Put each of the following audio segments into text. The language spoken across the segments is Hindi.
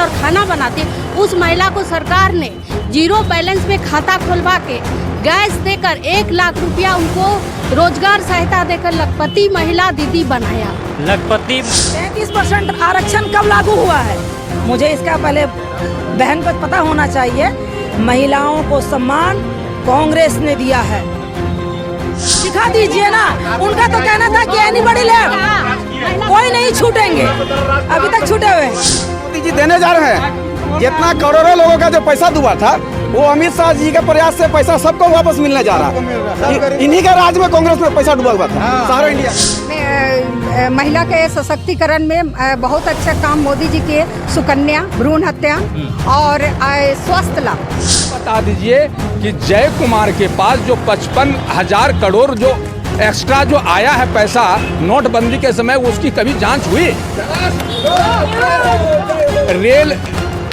और खाना बनाती, उस महिला को सरकार ने जीरो बैलेंस में खाता खुलवा के गैस देकर 1 लाख रुपया उनको रोजगार सहायता देकर लखपति महिला दीदी बनाया। लखपति 33% आरक्षण कब लागू हुआ है? मुझे इसका पहले बहन को पता होना चाहिए। महिलाओं को सम्मान कांग्रेस ने दिया है, दिखा दीजिए ना। उनका तो कहना था कि एनीबॉडी ले, कोई नहीं छूटेंगे, अभी तक छूटे हुए हैं। मोदी जी देने जा रहे हैं। जितना करोड़ों लोगों का जो पैसा डूबा था, वो अमित शाह जी के प्रयास से पैसा सबको वापस मिलने जा रहा है। इन्हीं के राज में कांग्रेस में पैसा डूबा हुआ था सारा इंडिया। महिला के सशक्तिकरण में बहुत अच्छा काम मोदी जी के, सुकन्या, भ्रूण हत्या और स्वस्थ लाभ। बता दीजिए कि जय कुमार के पास जो 55,000 करोड़ जो एक्स्ट्रा जो आया है पैसा नोटबंदी के समय, उसकी कभी जांच हुई? रेल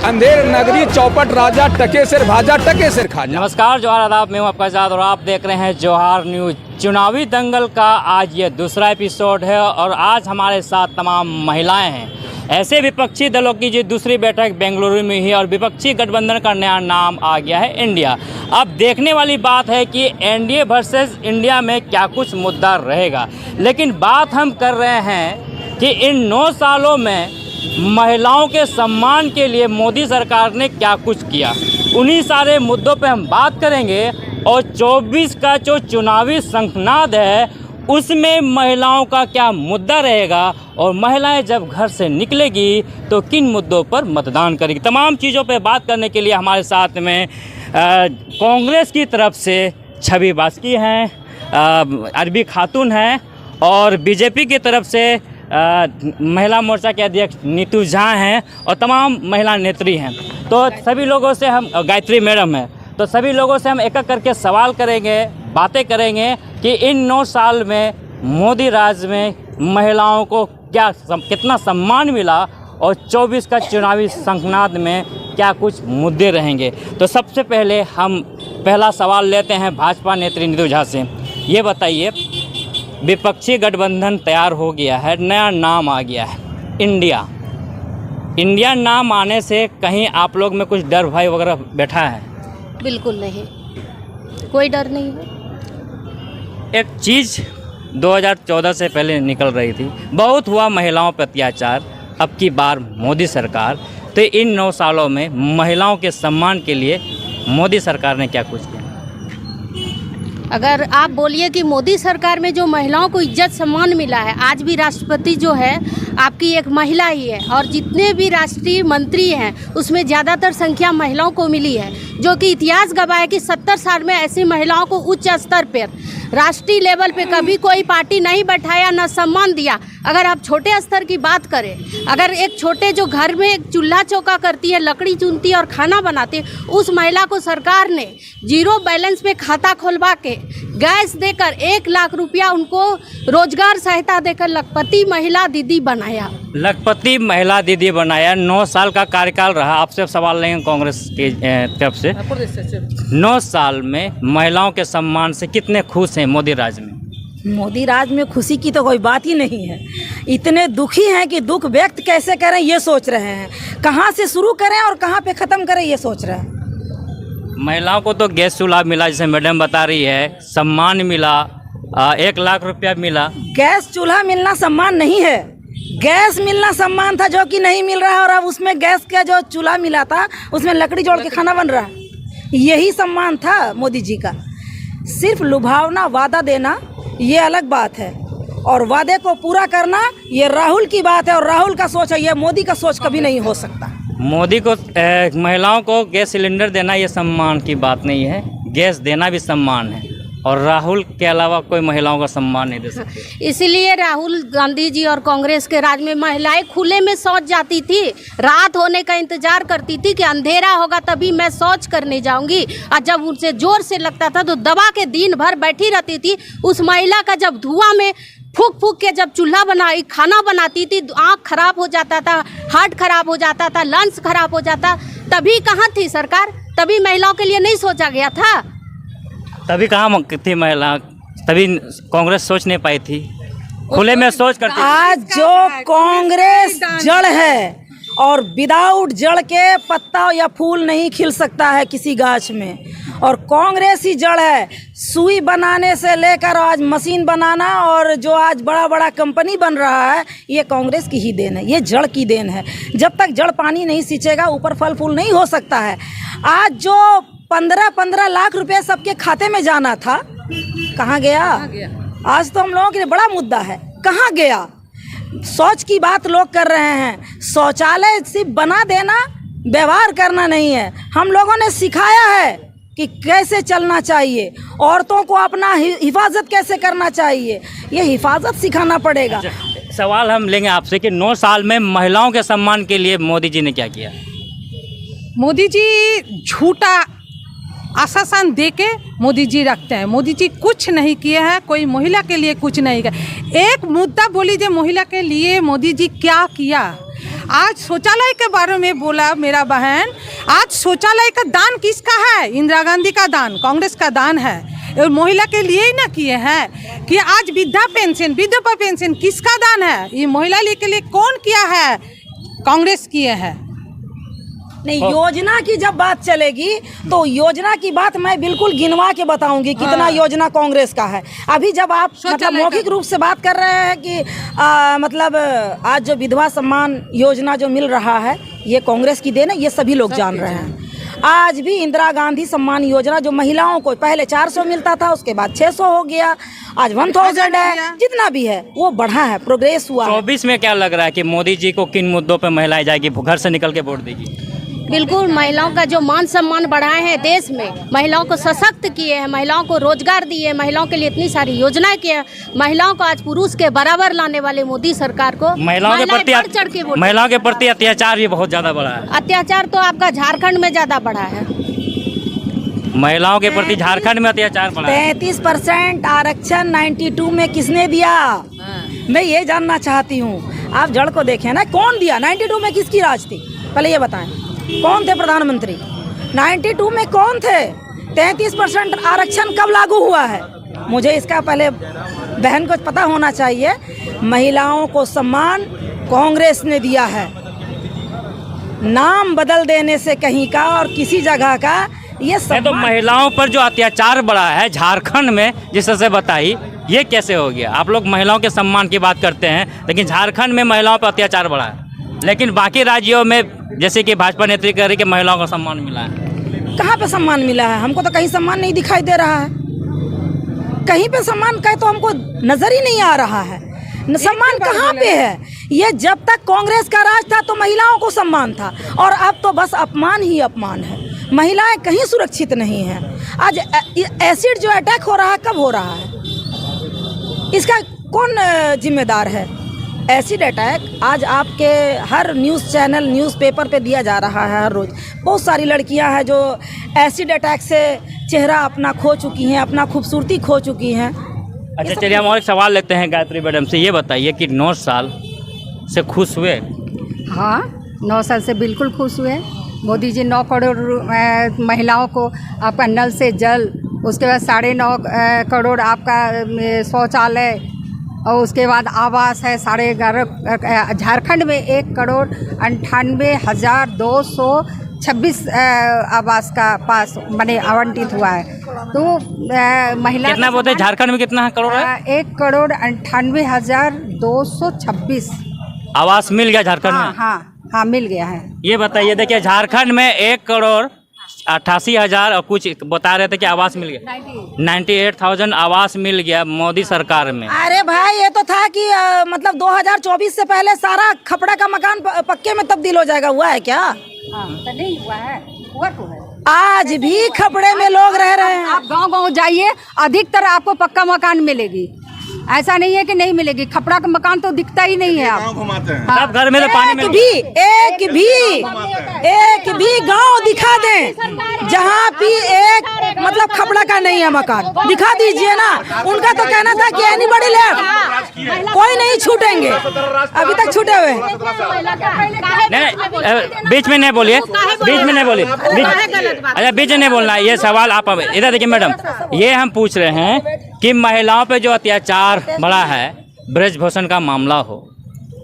अंधेर नगरी चौपट राजा टके सिर भाजा टके सिर खाजा। नमस्कार, जोहार आदाब, मैं हूं आपका साथ और आप देख रहे हैं जोहार न्यूज। चुनावी दंगल का आज ये दूसरा एपिसोड है और आज हमारे साथ तमाम महिलाएं हैं। ऐसे विपक्षी दलों की जो दूसरी बैठक बेंगलुरु में ही और विपक्षी गठबंधन का नया नाम आ गया है इंडिया। अब देखने वाली बात है कि एनडीए वर्सेस इंडिया में क्या कुछ मुद्दा रहेगा, लेकिन बात हम कर रहे हैं कि इन 9 सालों में महिलाओं के सम्मान के लिए मोदी सरकार ने क्या कुछ किया। उन्हीं सारे मुद्दों पे हम बात करेंगे और 24 का जो चुनावी शंखनाद है उसमें महिलाओं का क्या मुद्दा रहेगा और महिलाएं जब घर से निकलेगी तो किन मुद्दों पर मतदान करेगी। तमाम चीज़ों पे बात करने के लिए हमारे साथ में कांग्रेस की तरफ से छवि बास्की हैं, अरबी खातून हैं और बीजेपी की तरफ से महिला मोर्चा के अध्यक्ष नीतू झा हैं और तमाम महिला नेत्री हैं। तो सभी लोगों से हम, गायत्री मैडम है, तो सभी लोगों से हम एक एक करके सवाल करेंगे, बातें करेंगे कि इन 9 साल में मोदी राज में महिलाओं को कितना सम्मान मिला और 24 का चुनावी शंखनाद में क्या कुछ मुद्दे रहेंगे। तो सबसे पहले हम पहला सवाल लेते हैं भाजपा नेत्री नीतू झा से। ये बताइए, विपक्षी गठबंधन तैयार हो गया है, नया नाम आ गया है इंडिया। इंडिया नाम आने से कहीं आप लोग में कुछ डर भय वगैरह बैठा है? बिल्कुल नहीं, कोई डर नहीं है। एक चीज़ 2014 से पहले निकल रही थी, बहुत हुआ महिलाओं पर अत्याचार। अब की बार मोदी सरकार, तो इन 9 सालों में महिलाओं के सम्मान के लिए मोदी सरकार ने क्या कुछ किया? अगर आप बोलिए कि मोदी सरकार में जो महिलाओं को इज्जत सम्मान मिला है, आज भी राष्ट्रपति जो है आपकी एक महिला ही है और जितने भी राष्ट्रीय मंत्री हैं उसमें ज़्यादातर संख्या महिलाओं को मिली है, जो कि इतिहास गवाह है कि 70 साल में ऐसी महिलाओं को उच्च स्तर पर राष्ट्रीय लेवल पे कभी कोई पार्टी नहीं बैठाया, न सम्मान दिया। अगर आप छोटे स्तर की बात करें, अगर एक छोटे जो घर में एक चूल्हा चौका करती है, लकड़ी चुनती है और खाना बनाती है, उस महिला को सरकार ने जीरो बैलेंस पे खाता खुलवा के गैस देकर 1 लाख रुपया उनको रोजगार सहायता देकर लखपति महिला दीदी बनाया। लखपति महिला दीदी बनाया। 9 साल का कार्यकाल रहा। आपसे सवाल लेंगे कांग्रेस की तरफ से, 9 साल में महिलाओं के सम्मान से कितने खुश हैं मोदी राज में? मोदी राज में खुशी की तो कोई बात ही नहीं है। इतने दुखी हैं कि दुख व्यक्त कैसे करें ये सोच रहे हैं, कहाँ से शुरू करें और कहाँ पे ख़त्म करें ये सोच रहे हैं। महिलाओं को तो गैस चूल्हा मिला, जैसे मैडम बता रही है, सम्मान मिला, 1 लाख रुपया मिला। गैस चूल्हा मिलना सम्मान नहीं है, गैस मिलना सम्मान था जो कि नहीं मिल रहा है। और अब उसमें गैस का जो चूल्हा मिला था उसमें लकड़ी जोड़ के खाना बन रहा है, यही सम्मान था मोदी जी का। सिर्फ लुभावना, वादा देना ये अलग बात है और वादे को पूरा करना ये राहुल की बात है और राहुल का सोच है, ये मोदी का सोच कभी नहीं हो सकता। मोदी को महिलाओं को गैस सिलेंडर देना ये सम्मान की बात नहीं है, गैस देना भी सम्मान है और राहुल के अलावा कोई महिलाओं का सम्मान नहीं दे सकते। इसीलिए राहुल गांधी जी और कांग्रेस के राज में महिलाएं खुले में शौच जाती थी, रात होने का इंतजार करती थी कि अंधेरा होगा तभी मैं शौच करने जाऊंगी, और जब उनसे जोर से लगता था तो दबा के दिन भर बैठी रहती थी। उस महिला का जब धुआं में फूक फूक के जब चूल्हा बनाई खाना बनाती थी, आँख खराब हो जाता था, हार्ट खराब हो जाता था, लंग्स खराब हो जाता, तभी कहाँ थी सरकार? तभी महिलाओं के लिए नहीं सोचा गया था। तभी कहाँ थी महिला? तभी कांग्रेस सोच नहीं पाई थी, खुले में सोच करती। आज जो कांग्रेस जड़ है और विदाउट जड़ के पत्ता या फूल नहीं खिल सकता है किसी गाछ में। और कांग्रेस ही जड़ है। सुई बनाने से लेकर आज मशीन बनाना और जो आज बड़ा बड़ा कंपनी बन रहा है, ये कांग्रेस की ही देन है, ये जड़ की देन है। जब तक जड़ पानी नहीं सींचेगा ऊपर फल फूल नहीं हो सकता है। आज जो 15-15 लाख रुपए सबके खाते में जाना था, कहाँ गया? आज तो हम लोगों के लिए बड़ा मुद्दा है, कहाँ गया? शौच की बात लोग कर रहे हैं, शौचालय सिर्फ बना देना, व्यवहार करना नहीं है। हम लोगों ने सिखाया है कि कैसे चलना चाहिए, औरतों को अपना हिफाजत कैसे करना चाहिए, ये हिफाजत सिखाना पड़ेगा। सवाल हम लेंगे आपसे कि 9 साल में महिलाओं के सम्मान के लिए मोदी जी ने क्या किया? मोदी जी झूठा आश्वासन दे के मोदी जी रखते हैं। मोदी जी कुछ नहीं किए हैं, कोई महिला के लिए कुछ नहीं किया। एक मुद्दा बोली जो महिला के लिए मोदी जी क्या किया। आज शौचालय के बारे में बोला मेरा बहन, आज शौचालय का दान किसका है? इंदिरा गांधी का दान, कांग्रेस का दान है। और महिला के लिए ही ना किए हैं कि आज विधवा पेंशन किसका दान है? ये महिला के लिए कौन किया है? कांग्रेस किए हैं। नहीं, योजना की जब बात चलेगी तो योजना की बात मैं बिल्कुल गिनवा के बताऊंगी कितना योजना कांग्रेस का है। अभी जब आप मतलब मौखिक रूप से बात कर रहे हैं कि मतलब आज जो विधवा सम्मान योजना जो मिल रहा है ये कांग्रेस की देन है, ये सभी लोग जान रहे हैं। आज भी इंदिरा गांधी सम्मान योजना जो महिलाओं को पहले 400 मिलता था, उसके बाद 600 हो गया, आज 1000 है, जितना भी है वो बढ़ा है, प्रोग्रेस हुआ है। 24 में क्या लग रहा है कि मोदी जी को किन मुद्दों पर महिलाएं जाएगी, घर से निकल के वोट देगी? बिल्कुल, महिलाओं का जो मान सम्मान बढ़ाए हैं देश में, महिलाओं को सशक्त किए हैं, महिलाओं को रोजगार दिए, महिलाओं के लिए इतनी सारी योजनाएं किए हैं। महिलाओं को आज पुरुष के बराबर लाने वाले मोदी सरकार को महिलाओं के प्रति अत्याचार भी बहुत ज्यादा बढ़ा है। अत्याचार तो आपका झारखंड में ज्यादा बढ़ा है। महिलाओं के प्रति झारखंड में अत्याचार बढ़ा है। 33% आरक्षण 92 में किसने दिया? मैं ये जानना चाहती हूँ। आप जड़ को देखें ना, कौन दिया? 92 में किसकी राज थी? पहले ये बताएं, कौन थे प्रधानमंत्री? 92 में कौन थे? 33% आरक्षण कब लागू हुआ है? मुझे इसका पहले बहन को पता होना चाहिए। महिलाओं को सम्मान कांग्रेस ने दिया है। नाम बदल देने से कहीं का और किसी जगह का ये सम्मान। तो महिलाओं पर जो अत्याचार बढ़ा है झारखंड में, जिस तरह से बताई, ये कैसे हो गया? आप लोग महिलाओं के सम्मान की बात करते हैं, लेकिन झारखंड में महिलाओं पर अत्याचार बढ़ा है, लेकिन बाकी राज्यों में जैसे कि भाजपा नेत्री कह रही कि महिलाओं को सम्मान मिला है। कहाँ पे सम्मान मिला है? हमको तो कहीं सम्मान नहीं दिखाई दे रहा है। कहीं पे सम्मान का तो हमको नजर ही नहीं आ रहा है। सम्मान कहाँ पे है? ये जब तक कांग्रेस का राज था तो महिलाओं को सम्मान था, और अब तो बस अपमान ही अपमान है। महिलाएं कहीं सुरक्षित नहीं हैं। आज एसिड जो अटैक हो रहा है, कब हो रहा है? इसका कौन जिम्मेदार है? एसिड अटैक आज आपके हर न्यूज़ चैनल, न्यूज़पेपर पे दिया जा रहा है हर रोज़। बहुत सारी लड़कियां हैं जो एसिड अटैक से चेहरा अपना खो चुकी हैं, अपना खूबसूरती खो चुकी हैं। अच्छा, चलिए हम और एक सवाल लेते हैं गायत्री मैडम से। ये बताइए कि 9 साल से खुश हुए? हाँ, 9 साल से बिल्कुल खुश हुए। मोदी जी 9 करोड़ महिलाओं को आपका नल से जल, उसके बाद 9.5 करोड़ आपका शौचालय, और उसके बाद आवास है 11.5। झारखंड में 1,98,226 आवास का पास बने आवंटित हुआ है। तो महिला कितना बोलते हैं झारखंड में कितना करोड़ है? 1,98,226 आवास मिल गया झारखंड में? हाँ, मिल गया है। ये बताइए, देखिए झारखंड में 1,88,000 और कुछ बता रहे थे कि आवास मिल गया। 98,000 आवास मिल गया मोदी सरकार में। अरे भाई, ये तो था कि मतलब 2024 से पहले सारा खपड़ा का मकान पक्के में तब्दील हो जाएगा। हुआ है क्या? तो नहीं हुआ है, हुआ तो है। आज भी खपड़े में लोग रह रहे हैं। आप गांव-गांव जाइए, अधिकतर आपको पक्का मकान मिलेगी। ऐसा नहीं है कि नहीं मिलेगी। खपड़ा का मकान तो दिखता ही नहीं है। आप सब घर में तो पानी एक भी गांव दिखा दें जहां भी एक मतलब खपड़ा का नहीं है मकान, दिखा दीजिए ना। उनका तो कहना था कि एनीबॉडी लेफ्ट, कोई नहीं छूटेंगे, अभी तक छूटे हुए। नहीं, बीच में नहीं बोलिए, बीच में नहीं बोलिए। अच्छा, बीच में नहीं बोलना। ये सवाल आप इधर देखिए मैडम, ये हम पूछ रहे हैं कि महिलाओं पे जो अत्याचार बढ़ा है, ब्रजभूषण का मामला हो,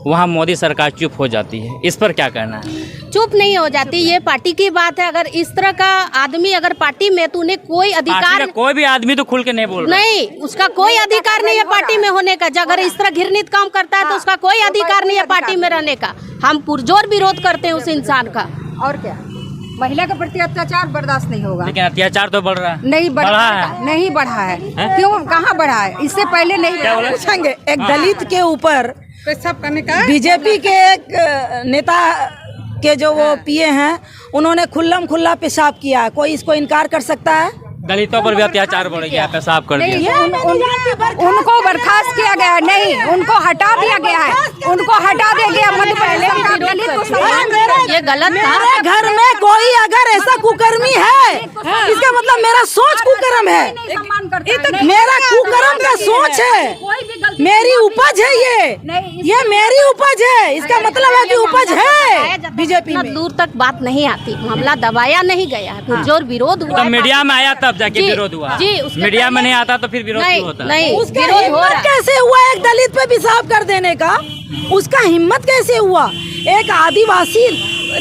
वहाँ मोदी सरकार चुप हो जाती है। इस पर क्या कहना है? चुप नहीं हो जाती, ये पार्टी की बात है। अगर इस तरह का आदमी अगर पार्टी में, तो उन्हें कोई अधिकार, कोई भी आदमी तो खुल के नहीं बोल रहा। नहीं, उसका कोई अधिकार नहीं है पार्टी में होने का। अगर इस तरह घृणित काम करता है तो उसका कोई अधिकार नहीं है पार्टी में रहने का। हम पुरजोर विरोध करते हैं उस इंसान का। और क्या, महिला के प्रति अत्याचार बर्दाश्त नहीं होगा। लेकिन अत्याचार तो बढ़ रहा है। नहीं बढ़ा है, नहीं बढ़ा है। क्यों, कहाँ बढ़ा है? इससे पहले नहीं बढ़ा। पूछेंगे एक दलित के ऊपर पेशाब करने का बीजेपी के एक नेता के जो वो पीए हैं, उन्होंने खुल्ला पेशाब किया है। कोई इसको इनकार कर सकता है? दलितों पर भी अत्याचार बढ़ गया, पेशाब कर दिया। उनको बर्खास्त किया गया नहीं, उनको हटा दिया गया है, उनको हटा दिया गया। ये गलत था। मेरे घर में कोई अगर ऐसा कुकर्मी है, इसका मतलब मेरा सोच कुकर्म है, मेरा कुकर्म का सोच है, मेरी उपज है ये मेरी उपज है। इसका मतलब है कि उपज है बीजेपी इतना में। दूर तक बात नहीं आती, मामला दबाया नहीं गया है, पुरजोर विरोध हुआ। तो मीडिया में आया तब जाके जी, विरोध हुआ। जी, उसके मीडिया में पहले- नहीं आता तो फिर विरोध नहीं, क्यों होता है? नहीं, उसका विरोध हो हिम्मत रहा है। कैसे हुआ एक दलित पे पेशाब कर देने का? उसका हिम्मत कैसे हुआ एक आदिवासी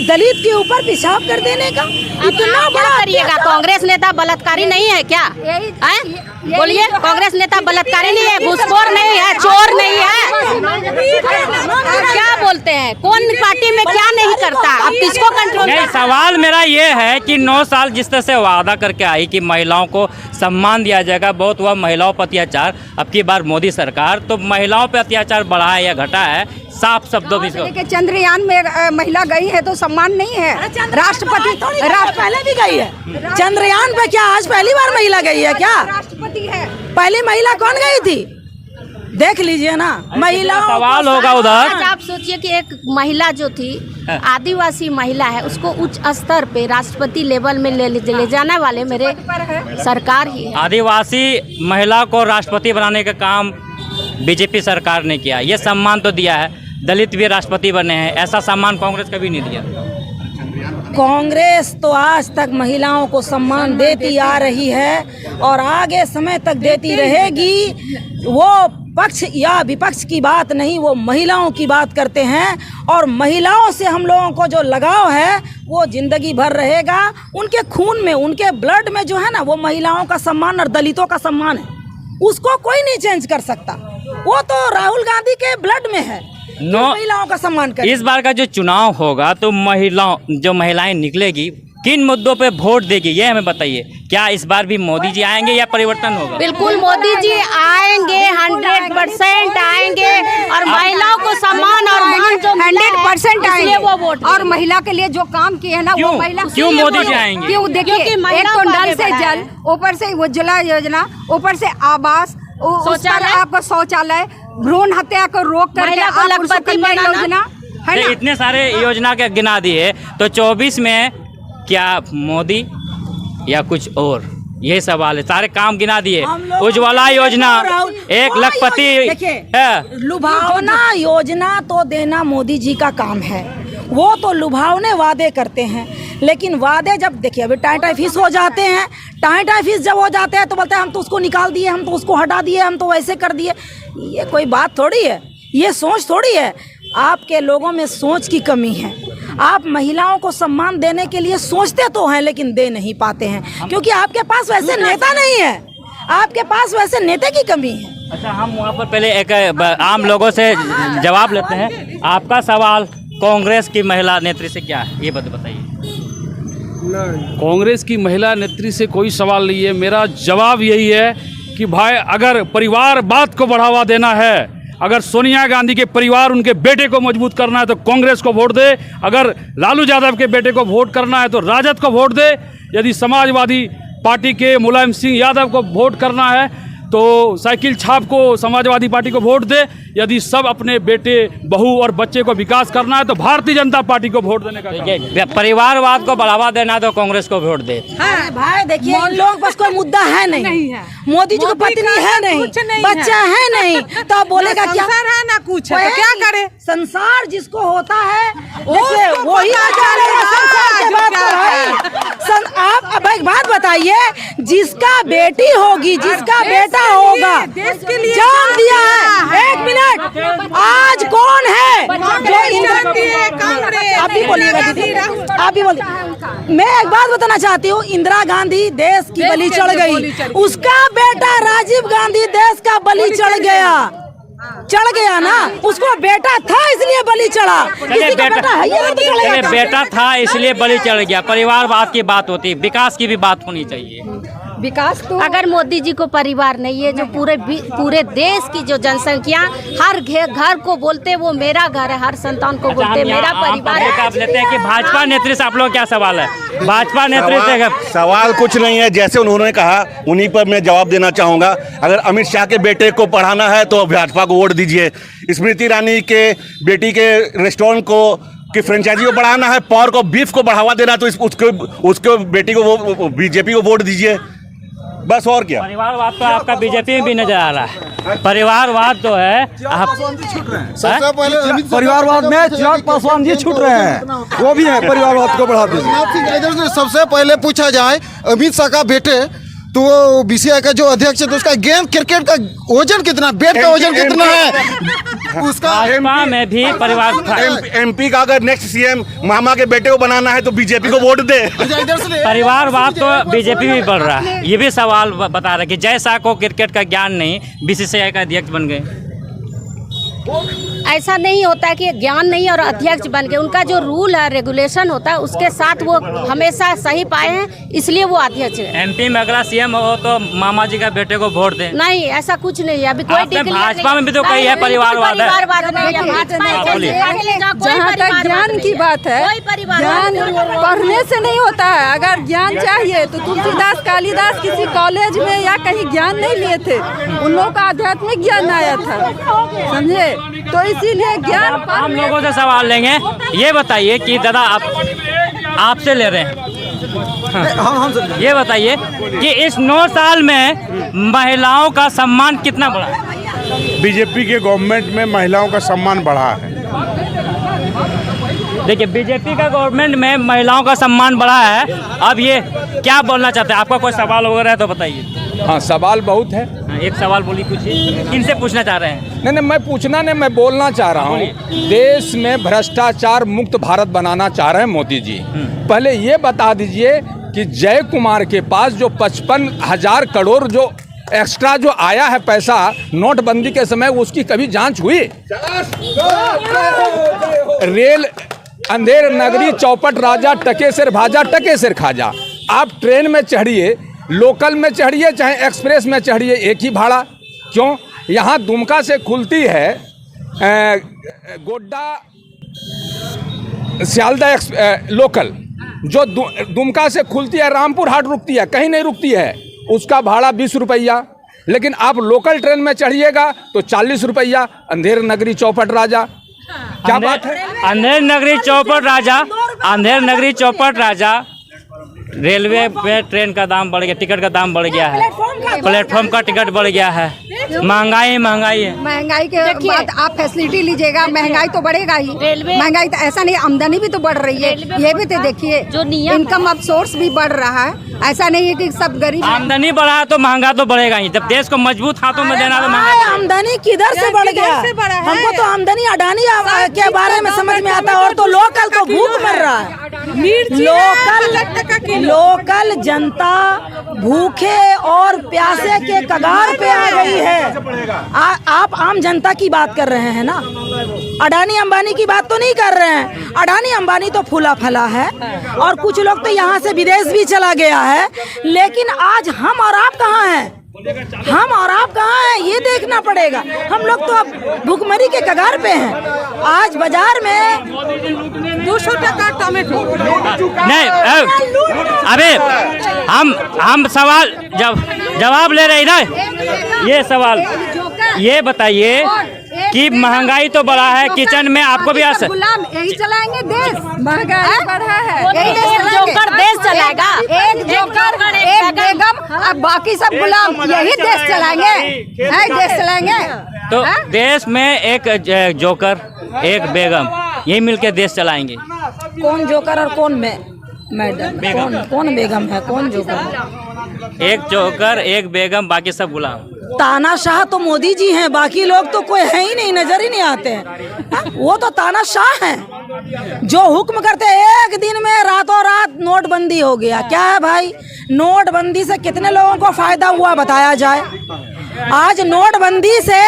दलित के ऊपर पेशाब कर देने का? इतना क्या बड़ा करिएगा? कांग्रेस नेता बलात्कारी नहीं है क्या? हैं? बोलिए, कांग्रेस नेता बलात्कारी नहीं है, घूसखोर नहीं है, चोर नहीं है? क्या बोलते हैं? कौन पार्टी में क्या नहीं करता? अब किसको कंट्रोल नहीं, करता? सवाल मेरा ये है कि 9 साल जिस तरह से वादा करके आई कि महिलाओं को सम्मान दिया जाएगा, बहुत हुआ महिलाओं पर अत्याचार। अब की बार मोदी सरकार तो महिलाओं पर अत्याचार बढ़ा है या घटा है? साफ शब्दों में इसको। चंद्रयान में महिला गई है तो सम्मान नहीं है। राष्ट्रपति पहले भी गई है चंद्रयान पे। क्या आज पहली बार महिला गई है क्या? राष्ट्रपति है। पहली महिला कौन गई थी? देख लीजिए ना, महिला सवाल होगा उधर। आज आप सोचिए कि एक महिला जो थी, आदिवासी महिला है, उसको उच्च स्तर पे राष्ट्रपति लेवल में ले जाने वाले मेरे सरकार ही है। आदिवासी महिला को राष्ट्रपति बनाने का काम बीजेपी सरकार ने किया। ये सम्मान तो दिया है, दलित भी राष्ट्रपति बने हैं। ऐसा सम्मान कांग्रेस कभी नहीं दिया। कांग्रेस तो आज तक महिलाओं को सम्मान देती आ रही है और आगे समय तक देती रहेगी। वो पक्ष या विपक्ष की बात नहीं, वो महिलाओं की बात करते हैं और महिलाओं से हम लोगों को जो लगाव है वो जिंदगी भर रहेगा। उनके खून में, उनके ब्लड में जो है ना, वो महिलाओं का सम्मान और दलितों का सम्मान है। उसको कोई नहीं चेंज कर सकता। वो तो राहुल गांधी के ब्लड में है, महिलाओं का सम्मान कर। इस बार का जो चुनाव होगा तो महिलाएं निकलेगी, किन मुद्दों पे वोट देगी, ये हमें बताइए। क्या इस बार भी मोदी जी आएंगे या परिवर्तन होगा? बिल्कुल मोदी जी आएंगे, 100% आएंगे और महिलाओं को सम्मान और मान जो 100% आएंगे वो वोट और महिला के लिए जो काम किए हैं ना, वो महिला क्यों मोदी जी आएंगे? क्यों? देखिए, क्योंकि एक महिलाओं तो को नल आगे से बढ़ाया जल, है। ऊपर से उज्ज्वला योजना, ऊपर से आवास, उस पर शौचालय, आपको शौचालय, भ्रूण हत्या को रोक करके महिला को आप लखपति कन्या बनाना। योजना है ये ना। इतने सारे योजना के गिना दिए, तो 24 में क्या मोदी या कुछ और, ये सवाल है। सारे काम गिना दिए, उज्ज्वला योजना, 1 लखपति है। लुभावना योजना तो देना मोदी जी का काम है। वो तो लुभावने वादे करते हैं, लेकिन वादे जब देखिए अभी टाइम फीस हो जाते हैं, टाइम फीस जब हो जाते हैं तो बोलते हैं हम तो उसको निकाल दिए, हम तो उसको हटा दिए, हम तो वैसे कर दिए। ये कोई बात थोड़ी है, ये सोच थोड़ी है। आपके लोगों में सोच की कमी है। आप महिलाओं को सम्मान देने के लिए सोचते तो हैं लेकिन दे नहीं पाते हैं, क्योंकि आपके पास वैसे नेता नहीं है, आपके पास वैसे नेता की कमी है। अच्छा, हम वहाँ पर पहले एक आम लोगों से जवाब लेते हैं। आपका सवाल कांग्रेस की महिला नेत्री से क्या है, ये बताइए। कांग्रेस की महिला नेत्री से कोई सवाल नहीं है। मेरा जवाब यही है कि भाई, अगर परिवारवाद को बढ़ावा देना है, अगर सोनिया गांधी के परिवार, उनके बेटे को मजबूत करना है तो कांग्रेस को वोट दे। अगर लालू यादव के बेटे को वोट करना है तो राजद को वोट दे। यदि समाजवादी पार्टी के मुलायम सिंह यादव को वोट करना है तो साइकिल छाप को, समाजवादी पार्टी को वोट दे। यदि सब अपने बेटे, बहू और बच्चे को विकास करना है तो भारतीय जनता पार्टी को वोट देने का। परिवारवाद को बढ़ावा देना तो कांग्रेस को वोट दे। हाँ भाई, देखिए इन लोगों के पास कोई मुद्दा है नहीं है। मोदी जी को पत्नी है नहीं, बच्चा है नहीं, तो आप बोलेगा क्या? संसार है ना कुछ है, तो क्या करे? संसार जिसको होता है देखिए वही आप बात बताइए, जिसका बेटी होगी, जिसका बेटा होगा, जान दिया है। एक मिनट, आज कौन है जो आप भी बोलिएगा दीदी, आप भी बोलिए। मैं एक बात बताना चाहती हूँ, इंदिरा गांधी देश की बलि चढ़ गई, उसका बेटा राजीव गांधी देश का बलि चढ़ गया ना। उसको बेटा था इसलिए बलि चढ़ा, किसी का बेटा है ये तो चढ़ेगा। बेटा था इसलिए बलि चढ़ गया। परिवारवाद की बात होती है, विकास की भी बात होनी चाहिए। विकास तो अगर मोदी जी को परिवार नहीं है, जो पूरे देश की जो जनसंख्या हर घर को बोलते वो मेरा घर है, हर संतान को बोलते मेरा परिवार है। आप लेते हैं कि भाजपा नेत्री से आप लोग क्या सवाल है? भाजपा नेत्री से सवाल कुछ नहीं है, जैसे उन्होंने कहा उन्हीं पर मैं जवाब देना चाहूँगा। अगर अमित शाह के बेटे को पढ़ाना है तो भाजपा को वोट दीजिए। स्मृति ईरानी के बेटी के रेस्टोरेंट को कि फ्रेंचाइजी को बढ़ाना है, पोर्क और बीफ को बढ़ावा देना तो उसके बेटी को वो बीजेपी को वोट दीजिए, बस। और क्या? परिवारवाद तो आपका बीजेपी में भी नजर आ रहा है। परिवारवाद तो है आप सबसे पहले परिवारवाद में चिराग पासवान जी छूट रहे हैं, वो भी है परिवारवाद को बढ़ा दीजिए। सबसे पहले पूछा जाए अमित शाह का बेटे तो वो बीसीआई का जो अध्यक्ष है तो उसका गेंद क्रिकेट का वजन कितना, बैट का वजन कितना है उसका? भाजपा में भी परिवार था। एमपी का अगर नेक्स्ट सीएम मामा के बेटे को बनाना है तो बीजेपी को वोट दे। परिवारवाद तो बीजेपी भी बढ़ रहा है। ये भी सवाल बता रहे कि जय शाह को क्रिकेट का ज्ञान नहीं, बीसीसीआई का अध्यक्ष बन गए। ऐसा नहीं होता है कि ज्ञान नहीं और अध्यक्ष बन गए। उनका जो रूल है, रेगुलेशन होता है, उसके साथ वो हमेशा सही पाए हैं, इसलिए वो अध्यक्ष है। एमपी में अगला सीएम हो तो मामा जी का बेटे को वोट दें? नहीं, ऐसा कुछ नहीं है। अभी कोई भाजपा में भी तो कई है परिवारवाद है। जहाँ तक ज्ञान की बात है, ज्ञान पढ़ने से नहीं होता है। अगर ज्ञान चाहिए तो तुलसीदास कालिदास किसी कॉलेज में या कहीं ज्ञान नहीं लिए थे, उन लोगों का आध्यात्मिक ज्ञान आया था, समझे? तो इसीलिए ज्ञान हम लोगों से सवाल लेंगे। ये बताइए कि दादा आपसे ले रहे हैं, ये बताइए कि इस 9 साल में महिलाओं का सम्मान कितना बढ़ा? बीजेपी के गवर्नमेंट में महिलाओं का सम्मान बढ़ा है। देखिए, बीजेपी का गवर्नमेंट में महिलाओं का सम्मान बढ़ा है। अब ये क्या बोलना चाहते हैं? आपका कोई सवाल वगैरह है तो बताइए। हाँ, सवाल बहुत है। एक सवाल बोलिए, पूछिए। किनसे पूछना चाह रहे हैं? नहीं, मैं पूछना नहीं, मैं बोलना चाह रहा हूँ। देश में भ्रष्टाचार मुक्त भारत बनाना चाह रहे हैं मोदी जी। पहले ये बता दीजिए कि जय कुमार के पास जो 55,000 करोड़ जो एक्स्ट्रा जो आया है पैसा नोटबंदी के समय, उसकी कभी जांच हुई? रेल अंधेर नगरी चौपट राजा टके सिर भाजा टके सिर खाजा। आप ट्रेन में चढ़िए, लोकल में चढ़िए चाहे एक्सप्रेस में चढ़िए, एक ही भाड़ा। क्यों? यहाँ दुमका से खुलती है गोड्डा सियालदा लोकल, जो दुमका से खुलती है रामपुर हाट रुकती है, कहीं नहीं रुकती है, उसका भाड़ा 20 रुपया। लेकिन आप लोकल ट्रेन में चढ़िएगा तो 40 रुपया। अंधेर नगरी चौपट राजा, क्या बात है? अंधेर नगरी चौपट राजा, अंधेर नगरी चौपट राजा। रेलवे पे ट्रेन का दाम बढ़ गया, टिकट का दाम बढ़ गया है, प्लेटफॉर्म का टिकट बढ़ गया है, महंगाई है। महंगाई के बाद आप फैसिलिटी लीजिएगा, महंगाई तो बढ़ेगा ही। महंगाई तो ऐसा नहीं, आमदनी भी तो बढ़ रही है, ये भी तो देखिए। जो नियम इनकम ऑफ सोर्स भी बढ़ रहा है, ऐसा नहीं है कि सब गरीब। आमदनी बढ़ा है तो महंगा तो बढ़ेगा ही। जब देश को मजबूत हाथों में देना तो महंगा। आमदनी किधर से बढ़ गया? हमको तो आमदनी अडानी के बारे में समझ में आता है, और तो लोकल तो भूख मर रहा है। लोकल जनता भूखे और प्यासे के कगार पे आ गई है। आप आम जनता की बात कर रहे हैं ना, अडानी अंबानी की बात तो नहीं कर रहे हैं। अडानी अंबानी तो फूला फला है, और कुछ लोग तो यहाँ से विदेश भी चला गया है। लेकिन आज हम और आप कहाँ हैं? हम और आप कहाँ हैं ये देखना पड़ेगा। हम लोग तो अब भूखमरी के कगार पे हैं। आज बाजार में 200 टका टमाटो नहीं। अबे हम सवाल जवाब ले रहे हैं ना। ये सवाल ये बताइए कि महंगाई तो बढ़ा है, किचन में आपको भी गुलाम यही चलाएंगे देश। महंगाई बढ़ा है, एक जोकर देश चलाएगा, एक जोकर एक बेगम, अब बाकी सब गुलाम, यही देश चलाएंगे, देश चलाएंगे। तो देश में एक जोकर एक बेगम, यही मिलके देश चलाएंगे। कौन जोकर और कौन मैं? मैडम बेगम। कौन बेगम है, कौन जोकर? एक जोकर, एक बेगम, बाकी सब गुलाम। तानाशाह तो मोदी जी हैं, बाकी लोग तो कोई है ही नहीं, नजर ही नहीं आते हैं। हाँ? वो तो तानाशाह हैं जो हुक्म करते हैं। एक दिन में रातों रात नोटबंदी हो गया। क्या है भाई, नोटबंदी से कितने लोगों को फायदा हुआ बताया जाए। आज नोटबंदी से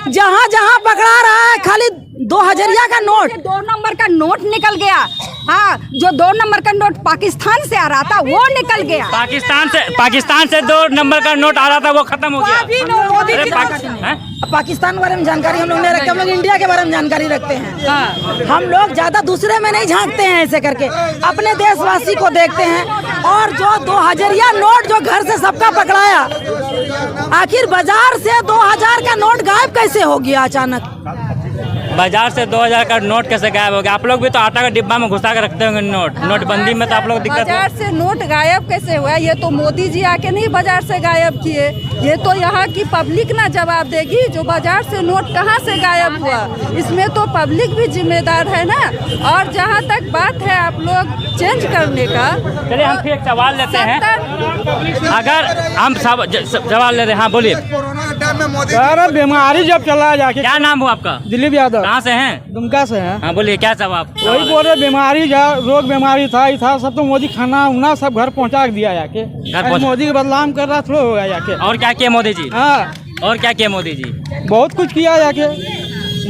जहाँ जहाँ पकड़ा रहा है खाली 2000 का नोट, 2 नंबर का नोट निकल गया। हाँ, जो 2 नंबर का नोट पाकिस्तान से आ रहा था वो निकल गया। पाकिस्तान से 2 नंबर का नोट आ रहा था, वो खत्म हो गया। अरे पाकिस्तान के बारे में जानकारी हम लोग नहीं रखते, हम लोग इंडिया के बारे में जानकारी रखते हैं। हम लोग ज्यादा दूसरे में नहीं झांकते हैं, ऐसे करके अपने देशवासी को देखते हैं। और जो 2000 नोट जो घर से सबका पकड़ाया, आखिर बाजार से 2000 का नोट गायब कैसे हो गया अचानक? बाजार से 2000 का नोट कैसे गायब हो गया? आप लोग भी तो आटा का डिब्बा में घुसा के रखते होंगे नोट। नोटबंदी में तो आप लोग दिक्कत बाजार से नोट गायब कैसे हुआ? ये तो मोदी जी आके नहीं बाजार से गायब किए, ये तो यहाँ की पब्लिक ना जवाब देगी। जो बाजार से नोट कहाँ से गायब हुआ, इसमें तो पब्लिक भी जिम्मेदार है ना। और जहाँ तक बात है आप लोग चेंज करने का, चलिए हम फिर एक सवाल लेते हैं। अगर हम सवाल ले रहे हैं, हाँ बोलिए। सर बीमारी जब चला जाके, क्या नाम हुआ आपका? दिलीप यादव, कहाँ से हैं? दुमका से हैं। हाँ बोलिए, क्या सवाल? वही बोल रहे बीमारी रोग बीमारी था ही था, सब तो मोदी खाना उना सब घर पहुंचा दिया जाके। मोदी के बदनाम कर रहा थोड़ा हो गया जाके। और क्या किया मोदी जी? हाँ, और क्या किया मोदी जी? बहुत कुछ किया जाके,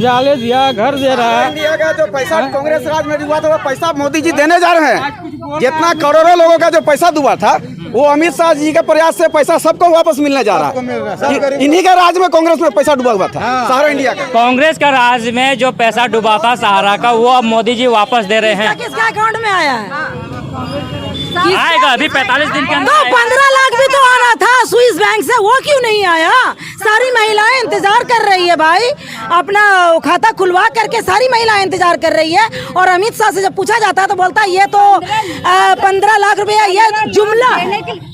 जाले दिया, घर दे रहा है। इंडिया का जो पैसा कांग्रेस राज में डूबा था वो पैसा मोदी जी देने जा रहे हैं। जितना करोड़ों लोगों का जो पैसा डूबा था वो अमित शाह जी के प्रयास से पैसा सबको वापस मिलने जा रहा है। इन्हीं के राज में कांग्रेस में पैसा डूबा हुआ था, सारा इंडिया का। कांग्रेस का राज में जो पैसा डूबा था सहारा का, वो अब मोदी जी वापस दे रहे हैं। किसके अकाउंट में आया है? आएगा अभी 45 दिन के अंदर। तो 15 लाख भी तो आना था स्विस बैंक से, वो क्यों नहीं आया? सारी महिलाएं इंतजार कर रही है भाई, अपना खाता खुलवा करके सारी महिलाएं इंतजार कर रही है। और अमित शाह से जब पूछा जाता है तो बोलता है ये तो 15 लाख रुपया, ये जुमला।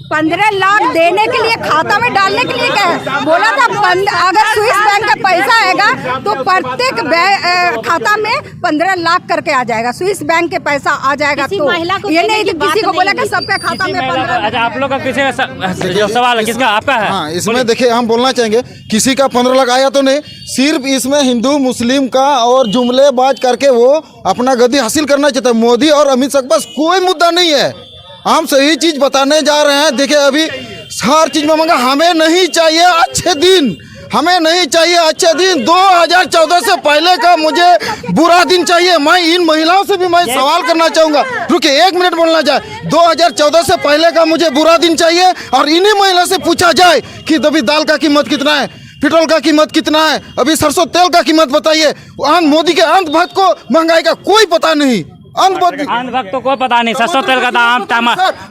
15 लाख देने के लिए, खाता में डालने के लिए क्या है? बोला था अगर स्विस बैंक का पैसा आएगा तो प्रत्येक खाता में 15 लाख करके आ जाएगा। स्विस बैंक के पैसा आ जाएगा तो ये नहीं कि किसी को बोला कि सबके खाता में 15। अच्छा, आप लोग का किसी का जो सवाल है, किसका? आपका है? हाँ, इसमें देखिए हम बोलना चाहेंगे, किसी का 15 लाख आया तो नहीं, सिर्फ इसमें हिंदू मुस्लिम का और जुमलेबाज करके वो अपना गद्दी हासिल करना चाहता है। मोदी और अमित शाह के पास कोई मुद्दा नहीं है, हम सही चीज बताने जा रहे हैं। देखिए अभी हर चीज में मंगा, हमें नहीं चाहिए अच्छे दिन, हमें नहीं चाहिए अच्छे दिन। 2014 से पहले का मुझे बुरा दिन चाहिए। मैं इन महिलाओं से भी मैं सवाल करना चाहूंगा, रुकिए 1 मिनट बोलना जाए। 2014 से पहले का मुझे बुरा दिन चाहिए और इन्हीं महिला से पूछा जाए कि अभी दाल का कीमत कितना है, पेट्रोल का कीमत कितना है, अभी सरसों तेल का कीमत बताइए। मोदी के अंधभक्त को महंगाई का कोई पता नहीं, अंधभक्त को कोई पता नहीं। सरसों तेल का दाम,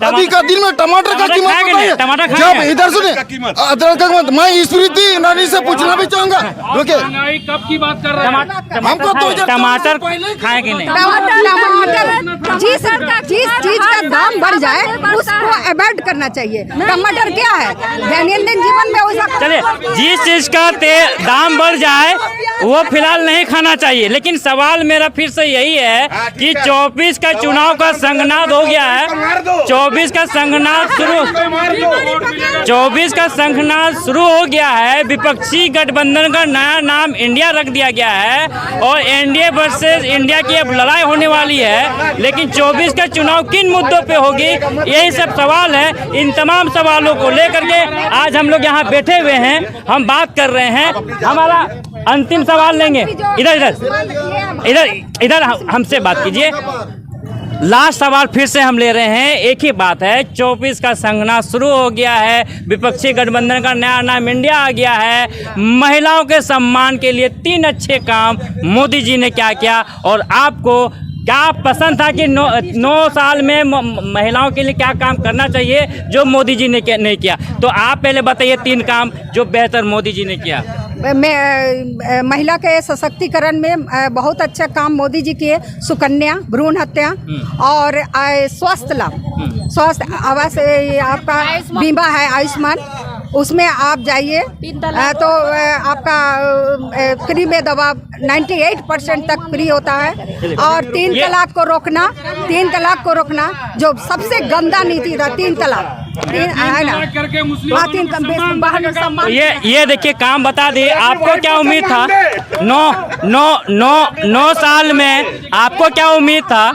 अभी का दिन में टमाटर का कीमत बताइए। टमाटर जब इधर सुने अदरक का कीमत, मैं स्मृति ईरानी से पूछना भी चाहूंगा। रुके, कब की बात कर रहे हैं? हमको तो टमाटर खाए कि नहीं? टमाटर जिस चीज का दाम बढ़ जाए उसको अवॉइड करना चाहिए। टमाटर क्या है, दैनंदिन जीवन में वैसा। चलिए, जिस चीज का दाम बढ़ जाए वो फिलहाल नहीं खाना चाहिए। लेकिन सवाल मेरा फिर से यही है कि 24 का चुनाव का संगनाद हो गया है। 24 का संगनाद शुरू हो गया है। विपक्षी गठबंधन का नया नाम इंडिया रख दिया गया है और एनडीए वर्सेस इंडिया की अब लड़ाई होने वाली है। लेकिन 24 का चुनाव किन मुद्दों पे होगी, यही सब सवाल है। इन तमाम सवालों को लेकर के आज हम लोग यहाँ बैठे हुए हैं, हम बात कर रहे हैं। हमारा अंतिम सवाल लेंगे, इधर हमसे बात कीजिए। लास्ट सवाल फिर से हम ले रहे हैं, एक ही बात है। 24 का संगनाद शुरू हो गया है। विपक्षी गठबंधन का नया नाम इंडिया आ गया है। महिलाओं के सम्मान के लिए 3 अच्छे काम मोदी जी ने क्या किया, और आपको क्या पसंद था कि 9 साल में महिलाओं के लिए क्या काम करना चाहिए जो मोदी जी ने नहीं किया? तो आप पहले बताइए 3 काम जो बेहतर मोदी जी ने किया। महिला के सशक्तिकरण में बहुत अच्छा काम मोदी जी किए। सुकन्या, भ्रूण हत्या और स्वास्थ्य लाभ, स्वास्थ्य आवास, आपका बीमा है आयुष्मान, उसमें आप जाइए तो आपका फ्री में दवा 98% तक फ्री होता है। और 3 तलाक को रोकना, 3 तलाक को रोकना जो सबसे गंदा नीति था, 3 तलाक है ना। ये देखिए काम बता दिए। आपको क्या उम्मीद था 9 साल में, आपको क्या उम्मीद था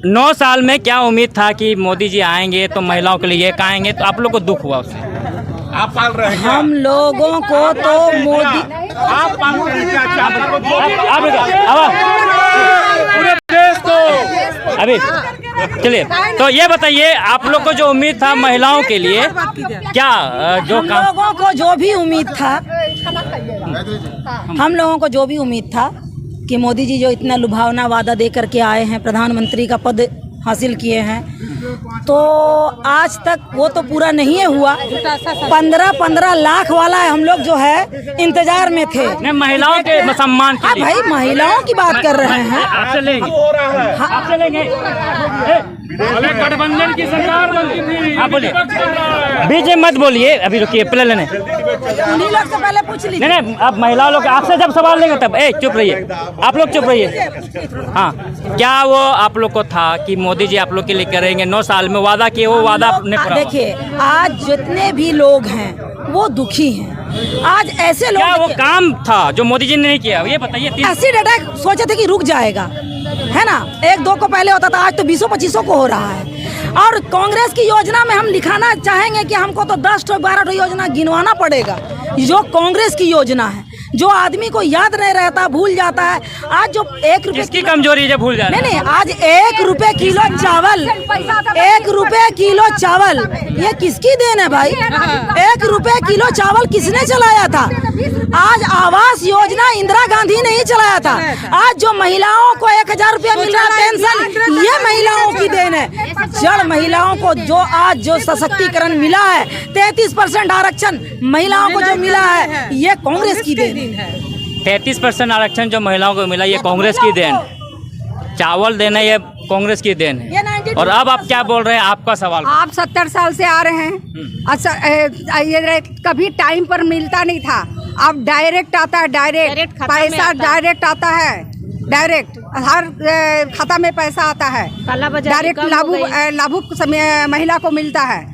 9 साल में क्या उम्मीद था कि मोदी जी आएंगे तो महिलाओं के लिए ये कहेंगे, तो आप लोग को दुख हुआ उससे? आप पाल रहे हैं हम लोगों को तो मोदी पूरे देश को अभी चलिए, तो ये बताइए आप लोग को जो उम्मीद था महिलाओं के लिए, क्या जो हम लोगों को जो भी उम्मीद था, हम लोगों को जो भी उम्मीद था कि मोदी जी जो इतना लुभावना वादा दे करके आए हैं, प्रधानमंत्री का पद हासिल किए हैं, तो आज तक वो तो पूरा नहीं हुआ। 15 लाख वाला हम लोग जो है इंतजार में थे। नहीं, महिलाओं के सम्मान के लिए। भाई महिलाओं की बात कर रहे हैं। आपसे लेंगे, आपसे लेंगे। गठबंधन की सरकार बनती थी। आप बोलिए, बीच में मत बोलिए, अभी रुकिए, पहले लेने उन्हीं लोग से पहले पूछ लीजिए। नहीं, अब महिला लोग आपसे जब सवाल लेंगे तब चुप रहिए, आप लोग चुप रहिए। हाँ, क्या वो आप लोग को था कि मोदी जी आप लोग के लिए करेंगे? 9 साल में वादा किए, वो वादा अपने पूरा। देखिए, आज जितने भी लोग हैं वो दुखी हैं। आज ऐसे लोग, क्या वो काम था जो मोदी जी ने नहीं किया, ये बताइए। एसिड अटैक सोचे थे कि रुक जाएगा, है ना, 1-2 को पहले होता था, आज तो 20-25 को हो रहा है। और कांग्रेस की योजना में हम लिखाना चाहेंगे कि हमको तो 10-12 योजना गिनवाना पड़ेगा जो कांग्रेस की योजना है, जो आदमी को याद नहीं रहता, भूल जाता है। आज जो 1 रुपए की कमजोरी है, भूल जाए। नहीं, आज 1 रुपए किलो चावल, 1 रुपए किलो चावल, ये किसकी देन है भाई? 1 रुपए किलो चावल किसने चलाया था? आज आवास योजना इंदिरा गांधी ने ही चलाया था। आज जो महिलाओं को 1000 रुपया मिल रहा है पेंशन, ये महिलाओं की देन है। जड़ महिलाओं को जो आज जो सशक्तिकरण मिला है, 33% आरक्षण महिलाओं को जो मिला है, ये कांग्रेस की देन है। 33% आरक्षण जो महिलाओं को मिला, ये कांग्रेस की देन। चावल देना ये कांग्रेस की देन है। और अब आप क्या बोल रहे हैं? आपका सवाल। आप 70 साल से आ रहे हैं। अच्छा, ये कभी टाइम पर मिलता नहीं था, अब डायरेक्ट आता है, डायरेक्ट पैसा डायरेक्ट आता है, डायरेक्ट हर खाता में पैसा आता है, डायरेक्ट लाभुक महिला को मिलता है।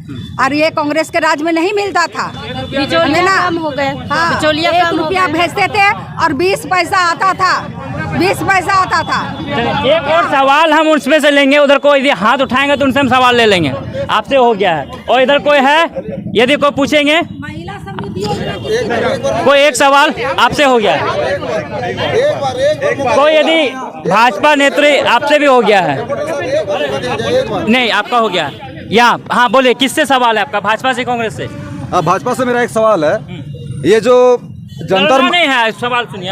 और ये कांग्रेस के राज में नहीं मिलता था। बिचौलिया कम हो गए। हाँ, बिचौलिया 1 रुपया भेजते थे और 20 पैसा आता था, 20 पैसा आता था। एक और सवाल हम उसमें से लेंगे, उधर कोई यदि हाथ उठाएंगे तो उनसे हम सवाल ले लेंगे। आपसे हो गया है, और इधर कोई है, यदि कोई पूछेंगे, कोई एक सवाल आपसे हो गया है, कोई यदि भाजपा नेत्री आपसे भी हो गया है? नहीं, आपका हो गया है। यहाँ हाँ बोले, किससे सवाल है आपका? भाजपा से, कांग्रेस से? भाजपा से मेरा एक सवाल है, ये जो जंतर नहीं है, सवाल सुनिए।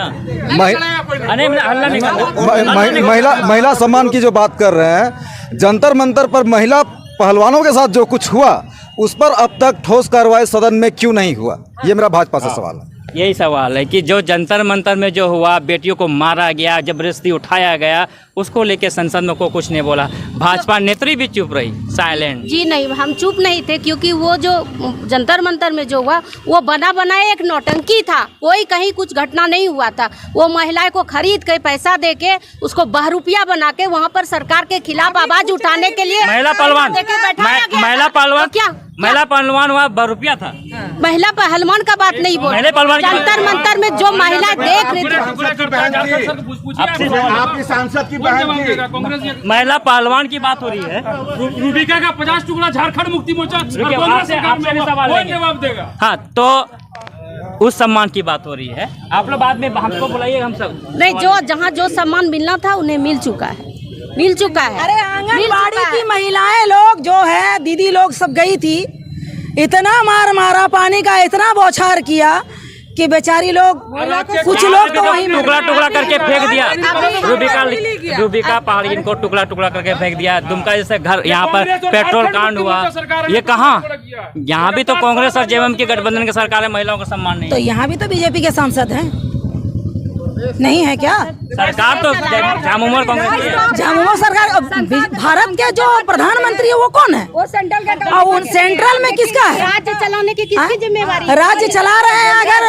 महिला सम्मान की जो बात कर रहे हैं, जंतर मंतर पर महिला पहलवानों के साथ जो कुछ हुआ, उस पर अब तक ठोस कार्रवाई सदन में क्यों नहीं हुआ? ये मेरा भाजपा से सवाल है। यही सवाल है कि जो जंतर मंतर में जो हुआ, बेटियों को मारा गया, जबरदस्ती उठाया गया, उसको लेके संसद में को कुछ नहीं बोला। भाजपा नेत्री भी चुप रही, साइलेंट। जी नहीं, हम चुप नहीं थे, क्योंकि वो जो जंतर मंतर में जो हुआ वो बना बनाया एक नौटंकी था। कोई कहीं कुछ घटना नहीं हुआ था। वो महिलाएं को खरीद के पैसा दे के उसको बहरूपिया बना के वहाँ पर सरकार के खिलाफ आवाज उठाने के लिए महिला पहलवान, महिला पहलवान, क्या महिला पहलवान वहाँ बहरूपिया था। महिला पहलवान का बात नहीं बोल, जंतर मंतर में जो महिला देख रही थी, आपकी सांसद की बहन की महिला पहलवान की बात हो रही है। रूबिका का 50 टुकड़ा झारखंड मुक्ति मोर्चा जवाब देगा। हाँ, तो उस सम्मान की बात हो रही है। आप लोग बाद में हमको बुलाइए, हम सब नहीं, जो जहाँ जो सम्मान मिलना था उन्हें मिल चुका है, मिल चुका है। अरे आंगनबाड़ी की महिलाएं लोग जो है, दीदी लोग सब गई थी, इतना मार मारा, पानी का इतना बौछार किया कि बेचारी लोग, कुछ लोग तो वहीं टुकड़ा टुकड़ा करके फेंक दिया। रूबिका पहाड़ी को टुकड़ा टुकड़ा करके फेंक दिया। दुमका जैसे घर, यहाँ पर पेट्रोल कांड हुआ, ये कहाँ? यहाँ भी तो कांग्रेस और जेएमएम की गठबंधन की सरकार है, महिलाओं का सम्मान नहीं। तो यहाँ भी तो बीजेपी के सांसद हैं। नहीं है क्या? सरकार तो झामुमो कांग्रेस की है। झामुमो सरकार भारत के जो प्रधानमंत्री है वो कौन है? वो सेंट्रल का और उन सेंट्रल में किसका है? राज्य चलाने की किसकी जिम्मेवारी है? राज्य चला रहे हैं अगर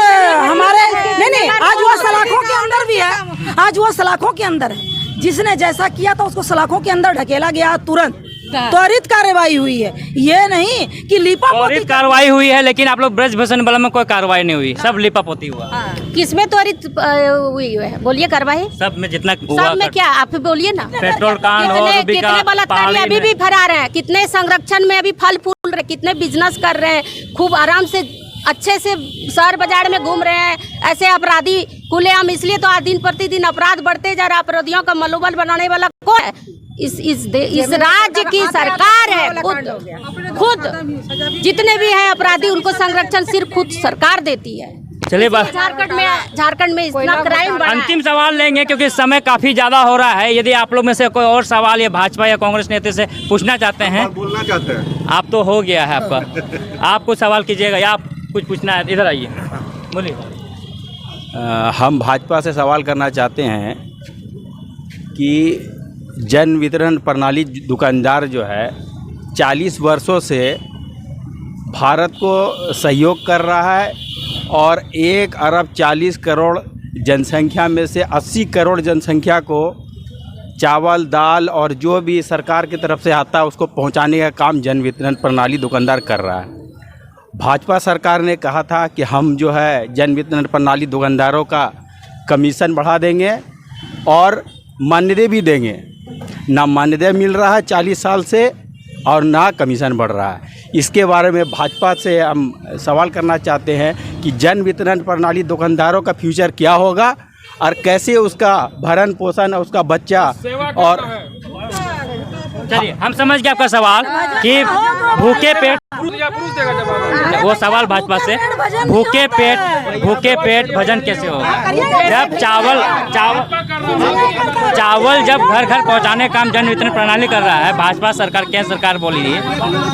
हमारे नहीं आज वो सलाखों के अंदर भी है, आज वो सलाखों के अंदर है। जिसने जैसा किया था उसको सलाखों के अंदर ढकेला गया, तुरंत त्वरित कार्रवाई हुई है। ये नहीं कि त्वरित कार्रवाई हुई है, लेकिन आप लोग ब्रजभूषण बल में कोई कार्रवाई नहीं हुई, सब लिपापोती हुआ। किसमें त्वरित हुई है? बोलिए कार्रवाई। सब में जितना सब में क्या आप बोलिए ना। पेट्रोल कांड हो, कितने बलात्कारी अभी भी फरार हैं, कितने संरक्षण में अभी फल फूल रहे, कितने बिजनेस कर रहे हैं, खूब आराम से अच्छे से शहर बाजार में घूम रहे हैं। ऐसे अपराधी खुलेआम, इसलिए तो आज दिन प्रतिदिन अपराध बढ़ते जा रहा है। अपराधियों का मनोबल बनाने वाला कौन है? इस राज्य की सरकार है। खुद जितने भी हैं अपराधी उनको संरक्षण सिर्फ खुद सरकार देती है। चलिए झारखंड में इतना क्राइम बढ़ा है। अंतिम सवाल लेंगे क्योंकि समय काफी ज्यादा हो रहा है। यदि आप लोग में से कोई और सवाल या भाजपा या कांग्रेस नेता से पूछना चाहते हैं, बोलना चाहते हैं, आप तो हो गया है आपका, आप कुछ सवाल कीजिएगा या आप कुछ पूछना है, इधर आइए बोलिए। हम भाजपा से सवाल करना चाहते हैं कि जन वितरण प्रणाली दुकानदार जो है 40 वर्षों से भारत को सहयोग कर रहा है और 1 अरब 40 करोड़ जनसंख्या में से 80 करोड़ जनसंख्या को चावल, दाल और जो भी सरकार की तरफ से आता है उसको पहुंचाने का काम जन वितरण प्रणाली दुकानदार कर रहा है। भाजपा सरकार ने कहा था कि हम जो है जन वितरण प्रणाली दुकानदारों का कमीशन बढ़ा देंगे और मानदेय भी देंगे। ना मानदेय मिल रहा है 40 साल से और ना कमीशन बढ़ रहा है। इसके बारे में भाजपा से हम सवाल करना चाहते हैं कि जन वितरण प्रणाली दुकानदारों का फ्यूचर क्या होगा और कैसे उसका भरण पोषण, उसका बच्चा और चलिए हम समझ गए आपका सवाल कि भूखे पेट, वो सवाल भाजपा से, भूखे पेट भजन कैसे होगा? जब चावल जब घर घर पहुंचाने का काम जन वितरण प्रणाली कर रहा है भाजपा सरकार, केंद्र सरकार बोली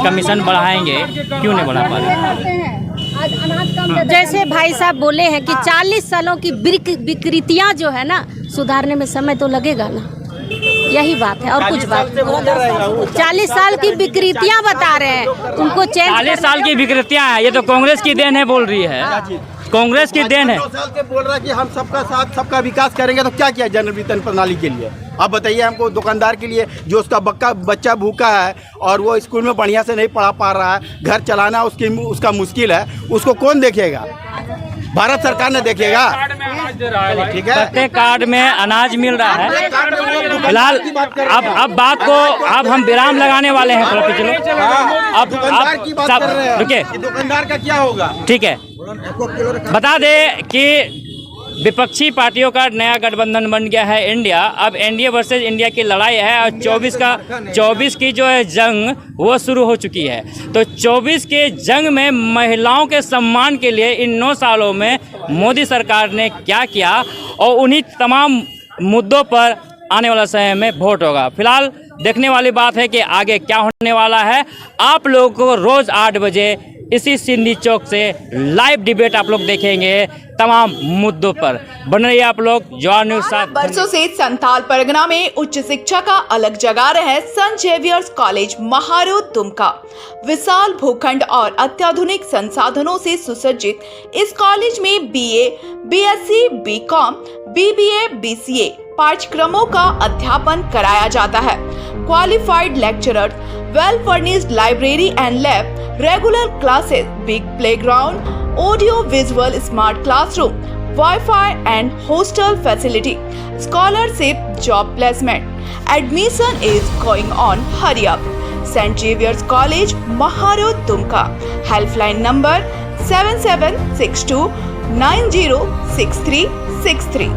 कमीशन बढ़ाएंगे, क्यों नहीं बढ़ा पा रहे? जैसे भाई साहब बोले हैं कि 40 सालों की विकृतियां जो है ना सुधारने में समय तो लगेगा ना, यही बात है और कुछ बात। 40 साल की विकृतियां बता रहे हैं, उनको चेंज। 40 साल की विकृतियां हैं, ये तो कांग्रेस की देन है बोल रही है, कांग्रेस की देन है। 2 साल से बोल रहा है कि हम सबका साथ सबका विकास करेंगे, तो क्या किया जन वितरण प्रणाली के लिए? आप बताइए हमको, दुकानदार के लिए जो उसका बच्चा भूखा है और वो स्कूल में बढ़िया से नहीं पढ़ा पा रहा है, घर चलाना उसका मुश्किल है, उसको कौन देखेगा? भारत सरकार ने देखेगा। ठीक है, प्रत्येक कार्ड में अनाज मिल रहा है। फिलहाल अब बात को अब हम विराम लगाने वाले हैं। चलो अब दुकानदार की बात कर रहे हैं, रुके, दुकानदार का क्या होगा? ठीक है, बता दें कि विपक्षी पार्टियों का नया गठबंधन बन गया है इंडिया। अब एनडीए वर्सेस इंडिया की लड़ाई है और 24 की जो है जंग वो शुरू हो चुकी है। तो 24 के जंग में महिलाओं के सम्मान के लिए इन 9 सालों में मोदी सरकार ने क्या किया और उन्हीं तमाम मुद्दों पर आने वाला समय में वोट होगा। फिलहाल देखने वाली बात है कि आगे क्या होने वाला है। आप लोगों को रोज़ 8 बजे इसी सिंधी चौक से लाइव डिबेट आप लोग देखेंगे तमाम मुद्दों पर। बन रही है आप लोग जवाहर न्यूज़ साथ। बरसों से संथाल परगना में उच्च शिक्षा का अलग जगा रहे Saint Xavier's College Maharo Dumka. विशाल भूखंड और अत्याधुनिक संसाधनों से सुसज्जित इस कॉलेज में BA, BSc, BCom, BBA, BCA पाठ्यक्रमों का अध्यापन कराया जाता है। Qualified lecturers, well furnished library and lab, regular classes, big playground, audio visual smart classroom, wifi and hostel facility, scholarship, job placement. Admission is going on, hurry up. Saint Xavier's College Maharo Dumka. Helpline number 7762 906363।